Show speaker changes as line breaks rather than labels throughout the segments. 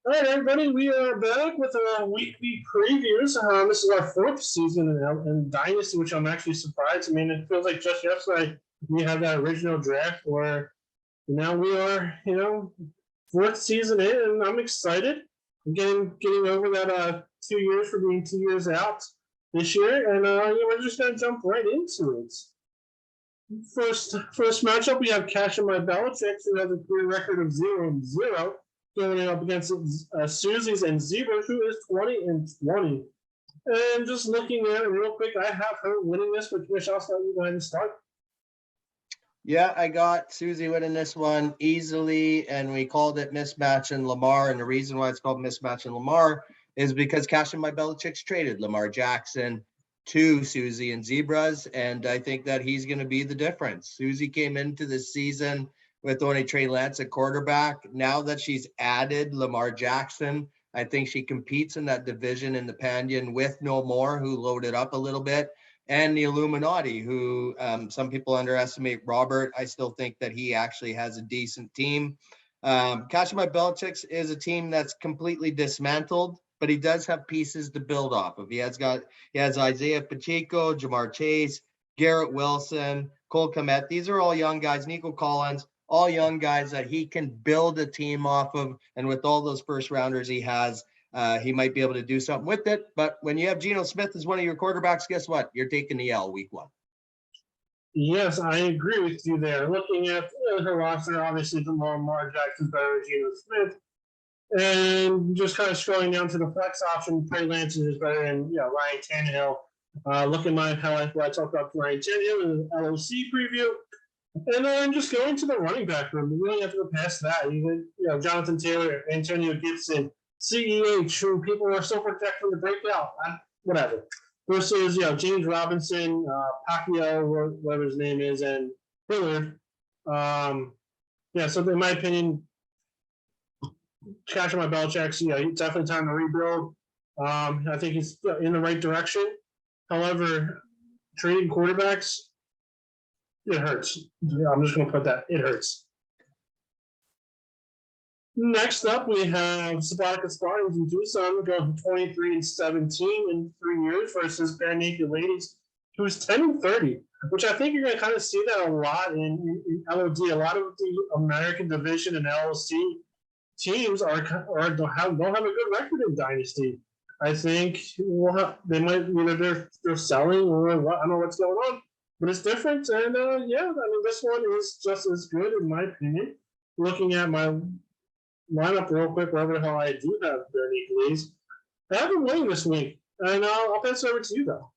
All right, everybody, we are back with our weekly previews. This is our fourth season in Dynasty, which I'm actually surprised. I mean, it feels like just yesterday we had that original draft where now we are, fourth season in, and I'm excited. I'm getting over that 2 years for being 2 years out this year, and we're just gonna jump right into it. First matchup, we have Cash and My Belichick, who has a career record of 0-0, going up against Susie's and Zebra, who is 20-20. And just looking at it real quick, I have her winning this, but Michelle, I'll start you go ahead and start.
Yeah, I got Susie winning this one easily, and we called it Mismatch and Lamar. And the reason why it's called Mismatch and Lamar is because Cash and My Belichick's traded Lamar Jackson to Susie and Zebras, and I think that he's going to be the difference. Susie came into this season with only Trey Lance at quarterback. Now that she's added Lamar Jackson, I think she competes in that division in the Pandian with No More, who loaded up a little bit, and the Illuminati, who some people underestimate Robert. I still think that he actually has a decent team. Cash My Belichick's is a team that's completely dismantled, but he does have pieces to build off of. He has Isaiah Pacheco, Jamar Chase, Garrett Wilson, Cole Kmet. These are all young guys. Nico Collins, all young guys that he can build a team off of. And with all those first rounders he has, he might be able to do something with it. But when you have Geno Smith as one of your quarterbacks, guess what? You're taking the L week one.
Yes, I agree with you there. Looking at her roster, obviously, the Lamar Jackson's better than Geno Smith. And just kind of scrolling down to the flex option, Trey Lance is better than Ryan Tannehill. Looking at how I talked about Ryan Tannehill in the LOC preview. And then just going to the running back room. We don't have to go past that. Even Jonathan Taylor, Antonio Gibson, CEH, who people are still projecting to break out. Whatever. Versus James Robinson, Pacquiao, whatever his name is, and Hillard. So in my opinion, Cash My Belichick's, it's definitely time to rebuild. I think he's in the right direction. However, trading quarterbacks, it hurts. I'm just going to put that. It hurts. Next up, we have Sabatica Spartans in Tucson going 23-17 in 3 years versus Bare Naked Ladies, who's 10-30, which I think you're going to kind of see that a lot in LOD. A lot of the American Division and LOC teams don't have a good record in Dynasty. I think they might they're selling or I don't know what's going on, but it's different. And this one is just as good in my opinion. Looking at my lineup real quick, wherever the hell I do have Bare Naked Ladies, I have them winning this week, and I'll pass it over to you though.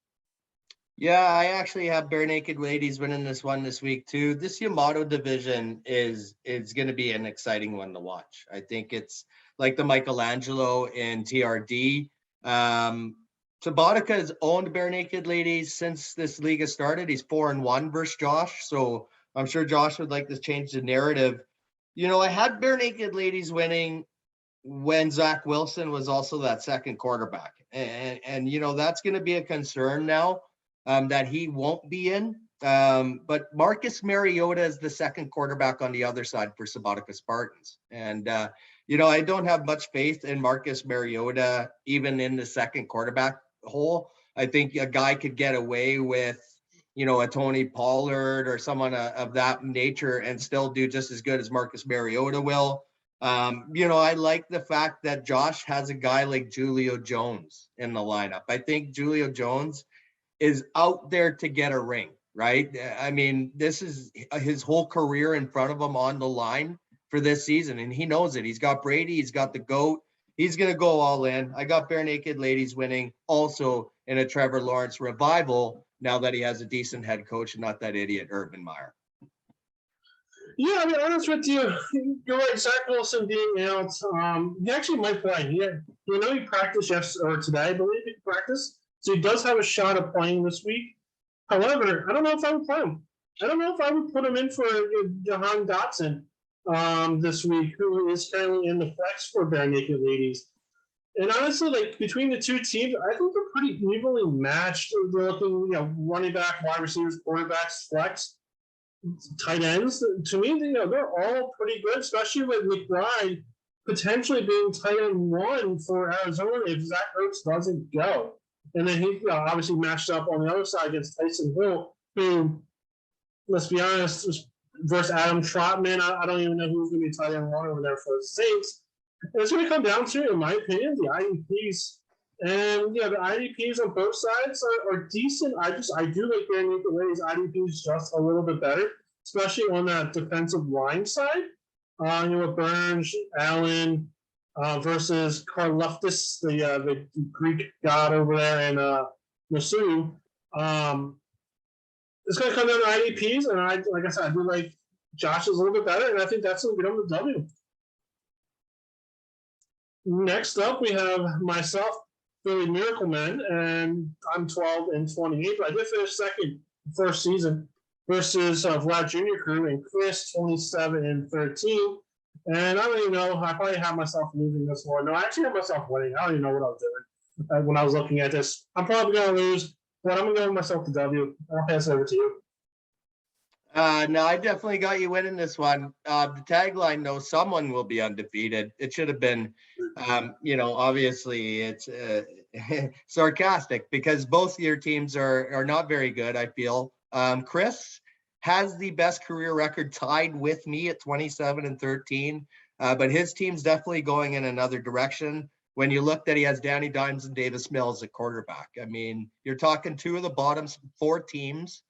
Yeah, I actually have Bare Naked Ladies winning this one this week too. This Yamato division is going to be an exciting one to watch. I think it's like the Michelangelo in TRD. Sabatica has owned Bare Naked Ladies since this league has started. He's 4-1 versus Josh, so I'm sure Josh would like to change the narrative. I had Bare Naked Ladies winning when Zach Wilson was also that second quarterback, and that's going to be a concern now. That he won't be in. But Marcus Mariota is the second quarterback on the other side for Sabatica Spartans. And, I don't have much faith in Marcus Mariota, even in the second quarterback hole. I think a guy could get away with, a Tony Pollard or someone of that nature and still do just as good as Marcus Mariota will. I like the fact that Josh has a guy like Julio Jones in the lineup. I think Julio Jones is out there to get a ring, right? I mean, this is his whole career in front of him on the line for this season, and he knows it. He's got Brady, he's got the GOAT. He's going to go all in. I got Bare Naked Ladies winning also in a Trevor Lawrence revival now that he has a decent head coach and not that idiot Urban Meyer.
Yeah, I'll be honest with you. You're right. Zach Wilson being out, he actually might play. He practiced yesterday or today, I believe he practiced. So he does have a shot of playing this week. However, I don't know if I would play him. I don't know if I would put him in for Jahan Dotson this week, who is currently in the flex for Bare Naked Ladies. And honestly, between the two teams, I think they're pretty evenly matched. They're looking, running back, wide receivers, quarterbacks, flex, tight ends. To me, they're all pretty good, especially with McBride potentially being tight end one for Arizona if Zach Ertz doesn't go. And then he obviously matched up on the other side against Tyson Hill, who, let's be honest, versus Adam Trotman. I don't even know who's going to be tight end one over there for the Saints. And it's going to come down to, in my opinion, the IDPs. And yeah, the IDPs on both sides are decent. I do like Miraclemen's IDPs just a little bit better, especially on that defensive line side. With Burns, Allen versus Karluftis, the Greek god over there in Nassau. It's going to come down to IDPs, and like I said, I do like Josh is a little bit better, and I think that's going to get on the W. Next up, we have myself, Philly Miraclemen, and I'm 12-28, but I did finish second first season versus Vlad Jr. crew and Chris 27-13. And I don't even know, I probably have myself losing this one. No, I actually have myself winning. I don't even know what I was doing when I was looking at this. I'm probably going to lose, but I'm going to go with myself to W. I'll pass it over to you.
No, I definitely got you winning this one. The tagline, though, someone will be undefeated. It should have been, obviously it's sarcastic because both your teams are not very good, I feel. Chris has the best career record tied with me at 27-13, but his team's definitely going in another direction. When you look that he has Danny Dimes and Davis Mills at quarterback, I mean, you're talking two of the bottom four teams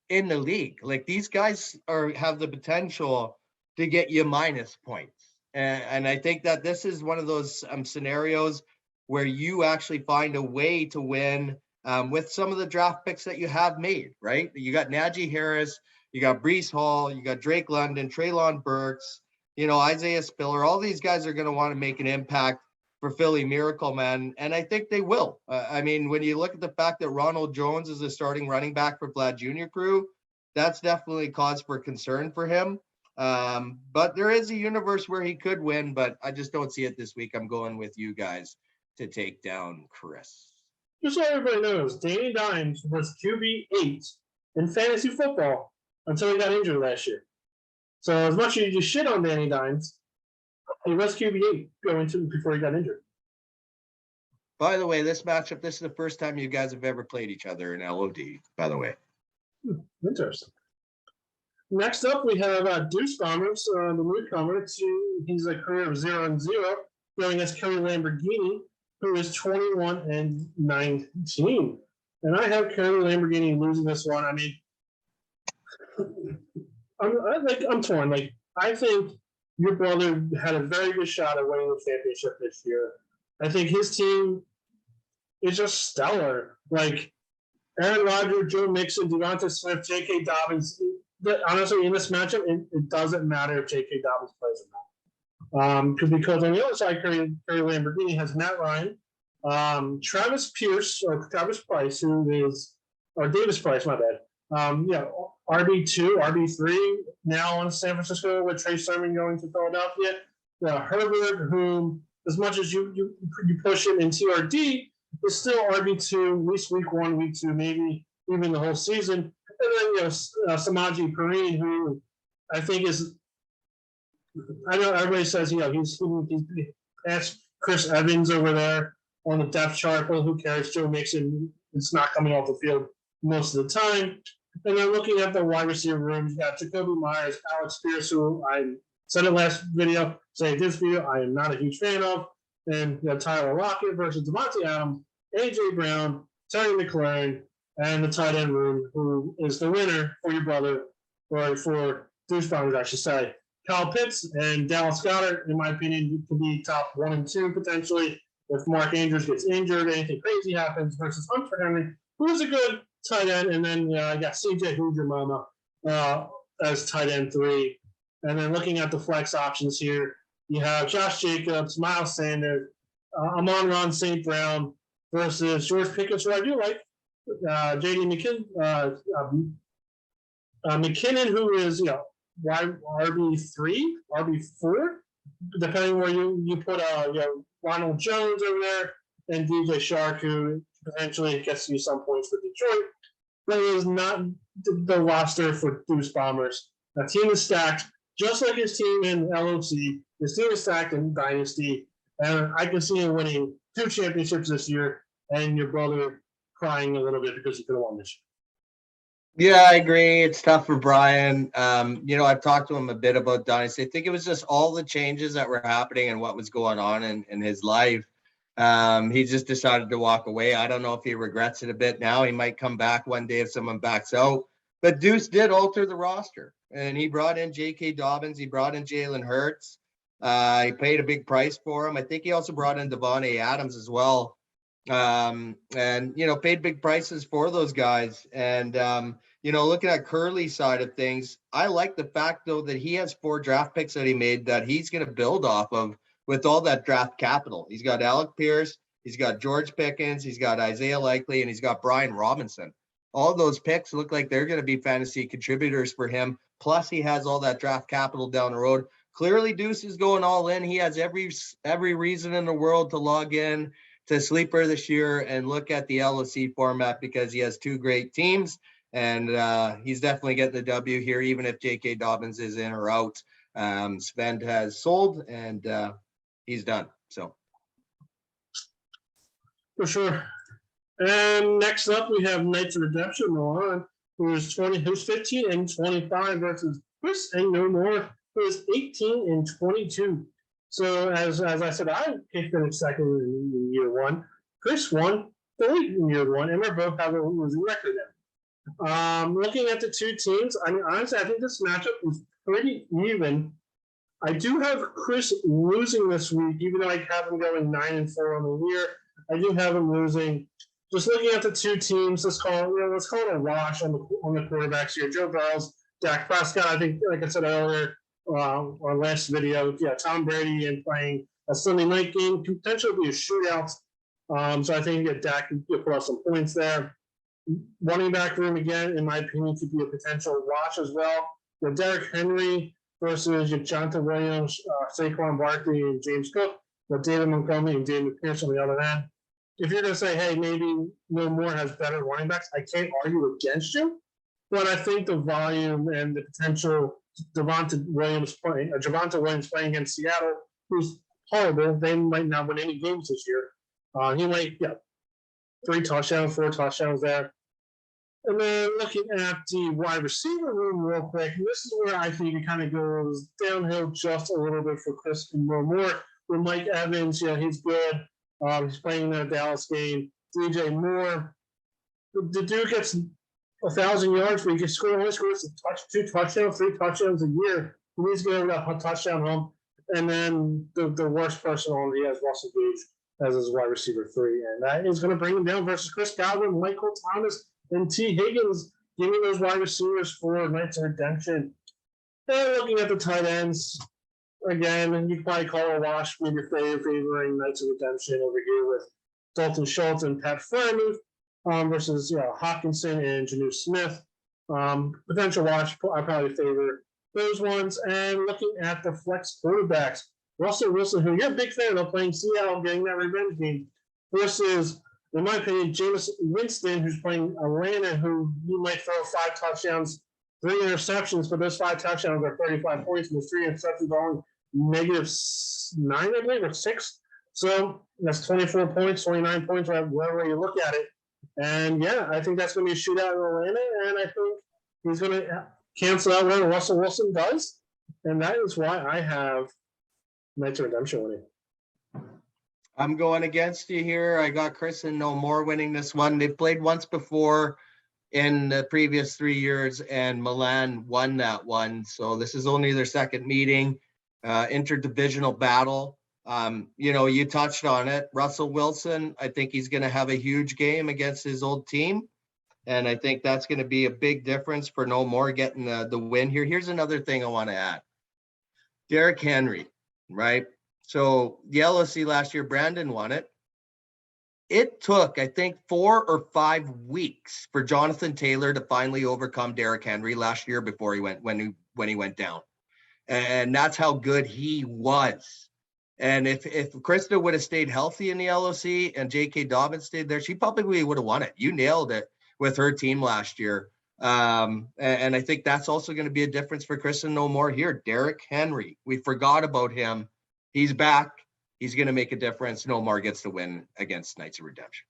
in the league. Like these guys have the potential to get you minus points. And I think that this is one of those scenarios where you actually find a way to win with some of the draft picks that you have made, right? You got Najee Harris, you got Breece Hall, you got Drake London, Treylon Burks, Isaiah Spiller. All these guys are going to want to make an impact for Philly Miraclemen, and I think they will. I mean, when you look at the fact that Ronald Jones is the starting running back for Vlad Jr. crew, that's definitely cause for concern for him. But there is a universe where he could win, but I just don't see it this week. I'm going with you guys to take down Chris.
Just so everybody knows, Danny Dimes was QB8 in fantasy football until he got injured last year. So as much as you shit on Danny Dimes, he was QB8 going to before he got injured.
By the way, this matchup, this is the first time you guys have ever played each other in LOD, by the way.
Interesting. Next up, we have Deuce Bombers, the newcomer. He's a career of 0-0, going against Kelly Lamborghini, who is 21-19. And I have Kelly Lamborghini losing this one. I mean, I'm torn. Like, I think your brother had a very good shot at winning the championship this year. I think his team is just stellar. Like Aaron Rodgers, Joe Mixon, Devonta Smith, J.K. Dobbins. Honestly, in this matchup, it doesn't matter if J.K. Dobbins plays or not. Because on the other side, Kerry Lamborghini has Matt Ryan, Travis Price, Davis Price, my bad. RB2, RB3, now in San Francisco with Trey Sermon going to Philadelphia. Herbert, whom, as much as you push him in TRD, is still RB2, at least week 1, week 2, maybe even the whole season. And then, Samaje Perine, who I think is, I know everybody says, he's past Chris Evans over there on the depth chart, but who cares? Joe Mixon, it's not coming off the field most of the time. And then looking at the wide receiver room, you got Jacoby Myers, Alex Pierce, who I said it last video, say this video, I am not a huge fan of. And you have Tyler Lockett versus Devontae Adams, A.J. Brown, Terry McLaurin, and the tight end room, who is the winner for your brother, or for Deuce Bombers, I should say. Kyle Pitts and Dallas Goedert, in my opinion, could be top 1 and 2 potentially if Mark Andrews gets injured, anything crazy happens, versus Hunter Henry, who is a good tight end. And then I got CJ Hujamama as tight end 3. And then looking at the flex options here, you have Josh Jacobs, Miles Sanders, Amon-Ra St. Brown versus George Pickens, who I do like, J.D. McKinnon, who is, RB3, RB4, depending where you put, Ronald Jones over there, and DJ Shark, who potentially gets you some points for Detroit. But it is not the roster for Deuce Bombers. The team is stacked, just like his team in LOC. His team is stacked in Dynasty, and I can see him winning 2 championships this year, and your brother crying a little bit because he could have won this
Yeah, I agree. It's tough for Brian. I've talked to him a bit about Dynasty. I think it was just all the changes that were happening and what was going on in his life. He just decided to walk away. I don't know if he regrets it a bit now. He might come back one day if someone backs out. But Deuce did alter the roster, and he brought in J.K. Dobbins. He brought in Jalen Hurts. He paid a big price for him. I think he also brought in Devontae Adams as well. Paid big prices for those guys. And, looking at Curly's side of things, I like the fact, though, that he has 4 draft picks that he made that he's going to build off of with all that draft capital. He's got Alec Pierce, he's got George Pickens, he's got Isaiah Likely, and he's got Brian Robinson. All those picks look like they're going to be fantasy contributors for him. Plus, he has all that draft capital down the road. Clearly, Deuce is going all in. He has every reason in the world to log in to Sleeper this year and look at the LOC format because he has 2 great teams, and he's definitely getting the W here, even if J.K. Dobbins is in or out. Sven has sold, and he's done. So,
for sure. And next up, we have Knights of Redemption, Milan, who's 15 and 25 versus Chris and No More, who is 18 and 22. So as I said, I picked him second in year 1. Chris won third in year 1, and we both have a losing record there. Looking at the 2 teams, I mean, honestly, I think this matchup is pretty even. I do have Chris losing this week, even though I have him going 9 and 4 on the year. I do have him losing. Just looking at the 2 teams, let's call it a wash on the quarterbacks here. Joe Burrows, Dak Prescott. I think, like I said earlier, our last video, Tom Brady and playing a Sunday night game could potentially be a shootout. So I think Dak can put up some points there. Running back room again, in my opinion, could be a potential wash as well. Derrick Henry versus Jonathan Williams, Saquon Barkley, and James Cook. David Montgomery and David Pierce on the other end. If you're going to say, hey, maybe No More has better running backs, I can't argue against you. But I think the volume and the potential Javonte Williams playing against Seattle, who's horrible. They might not win any games this year. He might, 3 touchdowns, 4 touchdowns there. And then looking at the wide receiver room real quick, and this is where I think it kind of goes downhill just a little bit for Chris and No More. With Mike Evans, he's good. He's playing in the Dallas game. DJ Moore, the dude gets 1,000 yards, but he only scores 2 touchdowns, 3 touchdowns a year. He needs to get that touchdown home. And then the worst person on he has Russell Gage as his wide receiver 3, and that is going to bring him down versus Chris Godwin, Michael Thomas, and T. Higgins. Give me those wide receivers for Knights of Redemption. And looking at the tight ends, again, you can probably call it a wash. Maybe favoring Knights of Redemption over here with Dalton Schultz and Pat Freiermuth versus Hawkinson and Jonnu Smith. Potential wash, I probably favor those ones. And looking at the flex quarterbacks, Russell Wilson, who you're a big fan of playing Seattle, getting that revenge game, versus, in my opinion, Jameis Winston, who's playing Atlanta, who you might throw 5 touchdowns, 3 interceptions, but those 5 touchdowns are 35 points, and those 3 interceptions are only -9, I believe, or 6. So that's 24 points, 29 points, wherever you look at it. And I think that's going to be a shootout in Atlanta, and I think he's going to cancel out what Russell Wilson does, and that is why I have Knights of Redemption winning.
I'm going against you here. I got Chris and No More winning this one. They've played once before in the previous 3 years, and Milan won that one. So this is only their second meeting, interdivisional battle. You touched on it. Russell Wilson, I think he's going to have a huge game against his old team. And I think that's going to be a big difference for No More getting the win here. Here's another thing I want to add. Derrick Henry, right? So the LOC last year, Brandon won it. It took, I think, 4 or 5 weeks for Jonathan Taylor to finally overcome Derrick Henry last year before he went when he went down. And that's how good he was. And if Krista would have stayed healthy in the LOC and J.K. Dobbins stayed there, she probably would have won it. You nailed it with her team last year. And I think that's also going to be a difference for Christian No More here. Derrick Henry, we forgot about him. He's back. He's going to make a difference. No More gets the win against Knights of Redemption.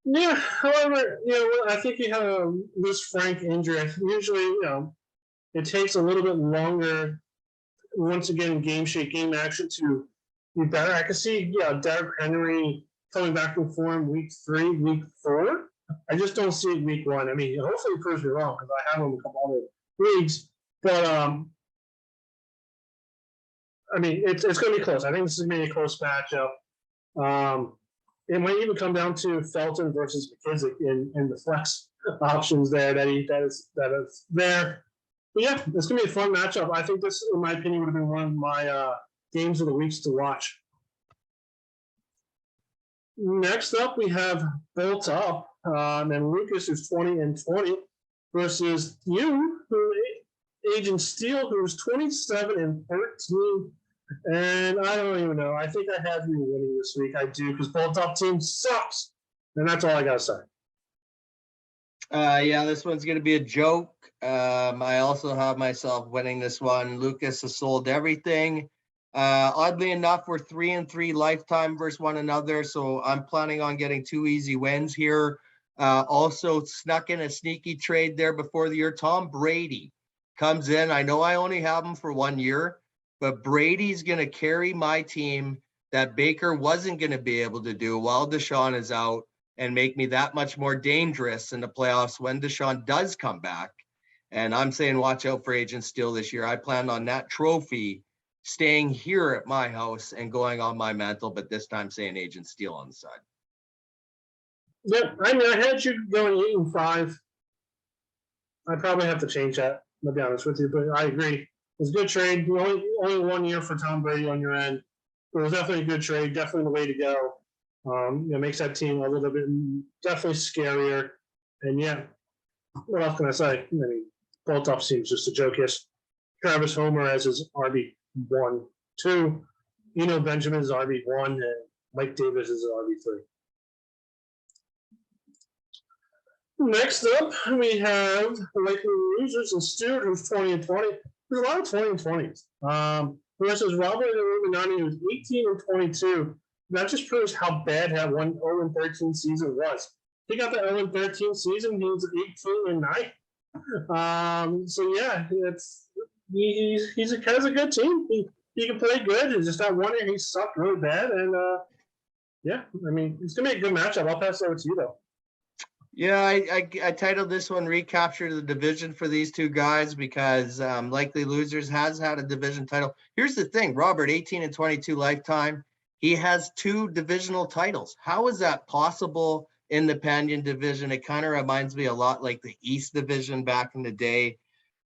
Yeah, however, I think you have a loose Frank injury. Usually, it takes a little bit longer once again in game shape, game action to be better. I can see, Derrick Henry coming back from form week 3, week 4. I just don't see it week 1. I mean, hopefully it proves me wrong because I have him a couple other leagues, but I mean, it's going to be close. I think this is going to be a close matchup. It might even come down to Felton versus McKissick in the flex options there that is there. But yeah, it's going to be a fun matchup. I think this, in my opinion, would have been one of my games of the weeks to watch. Next up, we have Bolt Up and Lucas, who's 20-20, versus you, Agent Steel, who's 27-13. And I don't even know. I think I have you winning this week. I do, because Bolt Up team sucks. And that's all I got to say.
Yeah, this one's going to be a joke. I also have myself winning this one. Lucas has sold everything. Oddly enough, we're 3-3 lifetime versus one another, so I'm planning on getting 2 easy wins here. Also snuck in a sneaky trade there before the year. Tom Brady comes in. I know I only have him for 1 year, but Brady's going to carry my team that Baker wasn't going to be able to do while Deshaun is out, and make me that much more dangerous in the playoffs when Deshaun does come back. And I'm saying watch out for Agent Steel this year. I plan on that trophy staying here at my house and going on my mantle, but this time saying Agent Steel on the side.
Yeah, I mean, I had you going 8-5. I probably have to change that, to be honest with you, but I agree. It's a good trade. Only 1 year for Tom Brady on your end. It was definitely a good trade, definitely the way to go. Makes that team a little bit definitely scarier. And yeah, what else can I say? I mean, Bolt Up seems just a joke. Yes, Travis Homer as his RB1, 2. Benjamin's RB1, and Mike Davis is RB3. Next up, we have Likely Losers and Stuart, who's 20-20. There's a lot of 20-20s. Versus Robert and Illuminati, who's 18-22. That just proves how bad that 0-13 season was. He got the 0-13 season. He was 18-9. So yeah, he has a good team. He can play good. It's just that 1 year he sucked really bad. And yeah, I mean, it's gonna be a good matchup. I'll pass it over to you though.
Yeah, I titled this one Recapture the Division for these two guys because Likely Losers has had a division title. Here's the thing, Robert, 18-22 lifetime. He has 2 divisional titles. How is that possible in the Pandian division? It kind of reminds me a lot like the East division back in the day.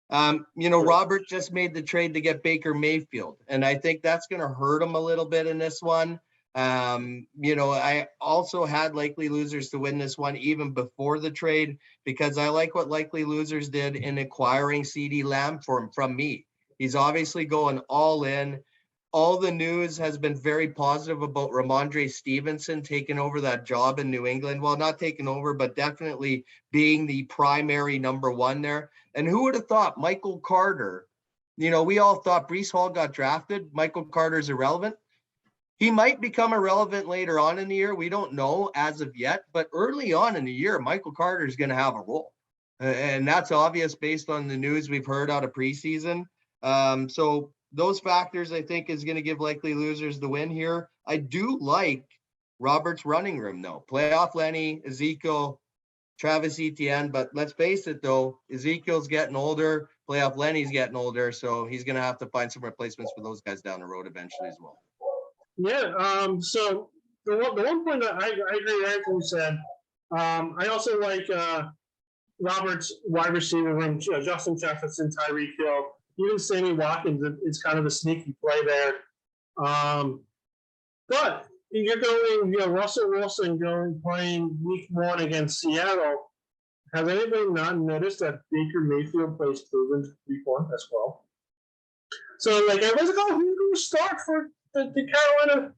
Robert just made the trade to get Baker Mayfield, and I think that's going to hurt him a little bit in this one. I also had Likely Losers to win this one even before the trade because I like what Likely Losers did in acquiring CeeDee Lamb from me. He's obviously going all in. All the news has been very positive about Ramondre Stevenson taking over that job in New England. Well, not taking over, but definitely being the primary number 1 there. And who would have thought Michael Carter, we all thought Breece Hall got drafted. Michael Carter's irrelevant. He might become irrelevant later on in the year. We don't know as of yet, but early on in the year, Michael Carter is going to have a role. And that's obvious based on the news we've heard out of preseason. So those factors, I think, is going to give Likely Losers the win here. I do like Robert's running room, though. Playoff Lenny, Ezekiel, Travis Etienne. But let's face it, though, Ezekiel's getting older. Playoff Lenny's getting older. So he's going to have to find some replacements for those guys down the road eventually as well.
Yeah, so the one point that I agree with everything you said. I also like Robert's wide receiver room, Justin Jefferson, Tyreek Hill, even Sammy Watkins. It's kind of a sneaky play there. But you're going, Russell Wilson playing week 1 against Seattle. Has anybody not noticed that Baker Mayfield plays Cleveland week 1 as well? So everyone's like, oh, who's going to start for the Carolina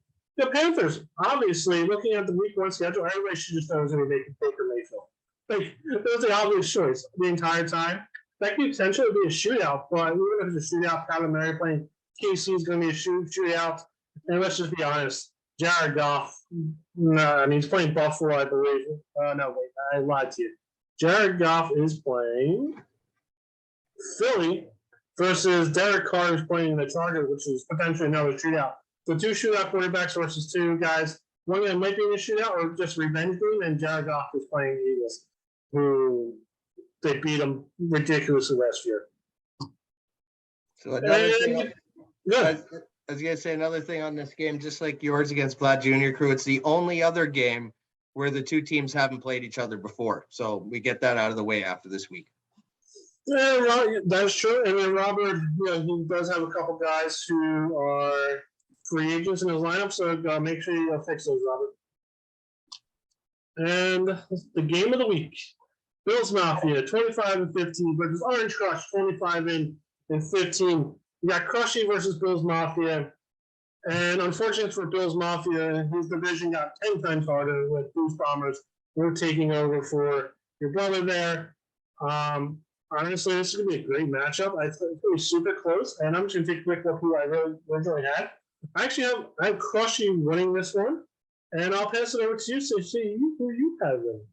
Panthers? Obviously, looking at the week 1 schedule, everybody should just know who's going to be Baker Mayfield. Like, it was the obvious choice the entire time. That could potentially be a shootout, but even if it's a shootout, Kyler Murray playing KC is going to be a shootout. And let's just be honest, Jared Goff, I mean, he's playing Buffalo, I believe. No, wait, I lied to you. Jared Goff is playing Philly versus Derek Carr, who's playing the Chargers, which is potentially another shootout. So two shootout quarterbacks versus two guys. One of them might be in a shootout or just revenge game, and Jared Goff is playing the Eagles, who they beat them ridiculously last year.
So another thing,
yeah.
I was gonna say another thing on this game, just like yours against Vlad Jr. Crew, it's the only other game where the two teams haven't played each other before. So we get that out of the way after this week.
Yeah, that's true. And then Robert, he does have a couple guys who are free agents in his lineup, so make sure you fix those, Robert. And the game of the week. Bills Mafia, 25-15 versus Orange Crush, 25-15. You got Crushy versus Bills Mafia. And unfortunately for Bills Mafia, his division got 10 times harder with Boost Bombers. We're taking over for your brother there. Honestly, this is going to be a great matchup. I think it's going to be super close. And I'm just going to take a quick look who I really originally had. I have Crushy winning this one. And I'll pass it over to you to see who you have winning.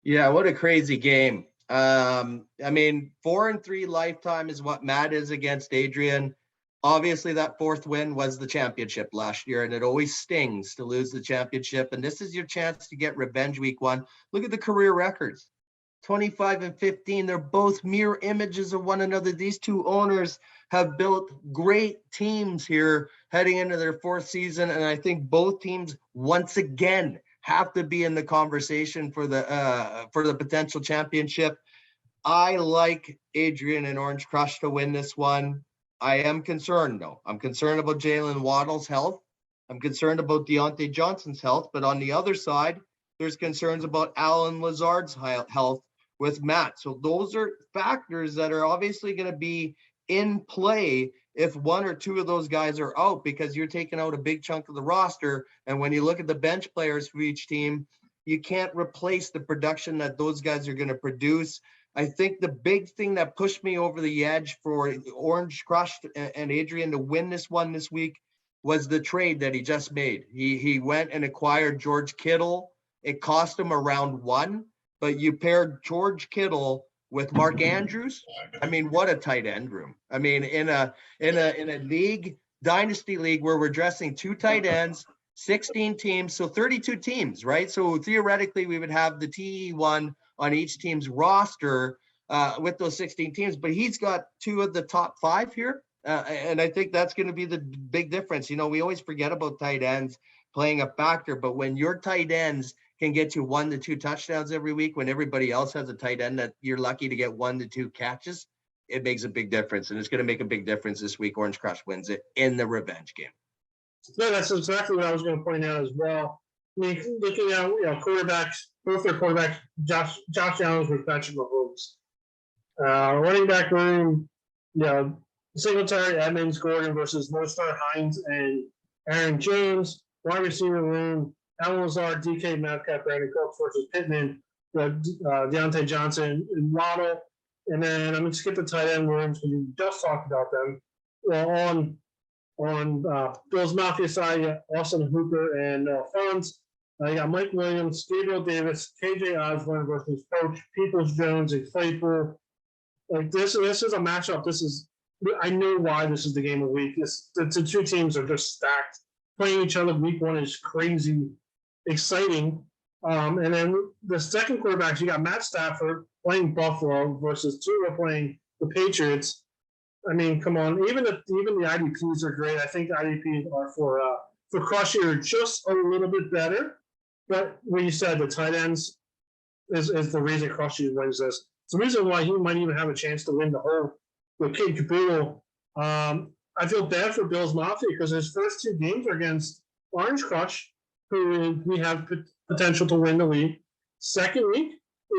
Yeah, what a crazy game. I mean, 4-3 lifetime is what Matt is against Adrian. Obviously, that fourth win was the championship last year, and it always stings to lose the championship. And this is your chance to get revenge week one. Look at the career records. 25-15. They're both mirror images of one another. These two owners have built great teams here heading into their fourth season. And I think both teams, once again, have to be in the conversation for the potential championship. I like Adrian and Orange Crush to win this one. I am concerned, though. I'm concerned about Jalen Waddle's health. I'm concerned about Deontay Johnson's health. But on the other side, there's concerns about Alan Lazard's health with Matt. So those are factors that are obviously going to be in play if one or two of those guys are out, because you're taking out a big chunk of the roster. And when you look at the bench players for each team, you can't replace the production that those guys are going to produce. I think the big thing that pushed me over the edge for Orange Crush and Adrian to win this one this week was the trade that he just made. He went and acquired George Kittle. It cost him around one, but you paired George Kittle with Mark Andrews. I mean, what a tight end room. I mean, in a league, dynasty league, where we're dressing two tight ends, 16 teams, so 32 teams, right? So theoretically, we would have the TE1 on each team's roster with those 16 teams, but he's got two of the top five here. And I think that's going to be the big difference. You know, we always forget about tight ends playing a factor, but when your tight ends can get you 1 to 2 touchdowns every week, when everybody else has a tight end that you're lucky to get 1 to 2 catches, it makes a big difference. And it's going to make a big difference this week. Orange Crush wins it in the revenge game.
No, that's exactly what I was going to point out as well. I mean, looking at quarterbacks, both their quarterbacks, Josh Allen with Patrick Mahomes. Running back room, Singletary, Edmonds, Gordon versus Mostert, Hines, and Aaron Jones. Wide receiver room, Alan Lazard, DK Metcalf, Brandon Cooks versus Pittman, Deontay Johnson, and Waddle. And then I'm going to skip the tight end rooms because we just talked about them. Well, on Bills Mafia side, Austin Hooper and Fonz. You got Mike Williams, Gabriel Davis, KJ Osborne versus Coach Peoples Jones and Claypool. Like this is a matchup. I know why this is the game of the week. The two teams are just stacked. Playing each other week one is crazy exciting. And then the second quarterbacks, you got Matt Stafford playing Buffalo versus Tua playing the Patriots. I mean, come on. Even the IDPs are great. I think the IDPs are for Crushy are just a little bit better. But when you said the tight ends is the reason Crushy wins this. It's the reason why he might even have a chance to win the Kid Caboodle. I feel bad for Bills Mafia because his first two games are against Orange Crush, who we have potential to win the league. Second week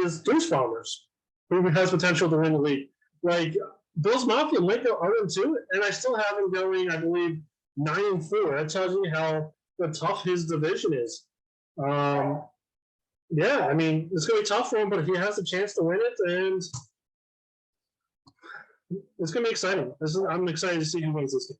is Deuce Bombers, who has potential to win the league. Like, Bills Mafia might go 0-2, and I still have him going, I believe, 9-4. That tells you how tough his division is. Yeah, I mean, it's going to be tough for him, but he has a chance to win it, and it's going to be exciting. I'm excited to see who wins this game.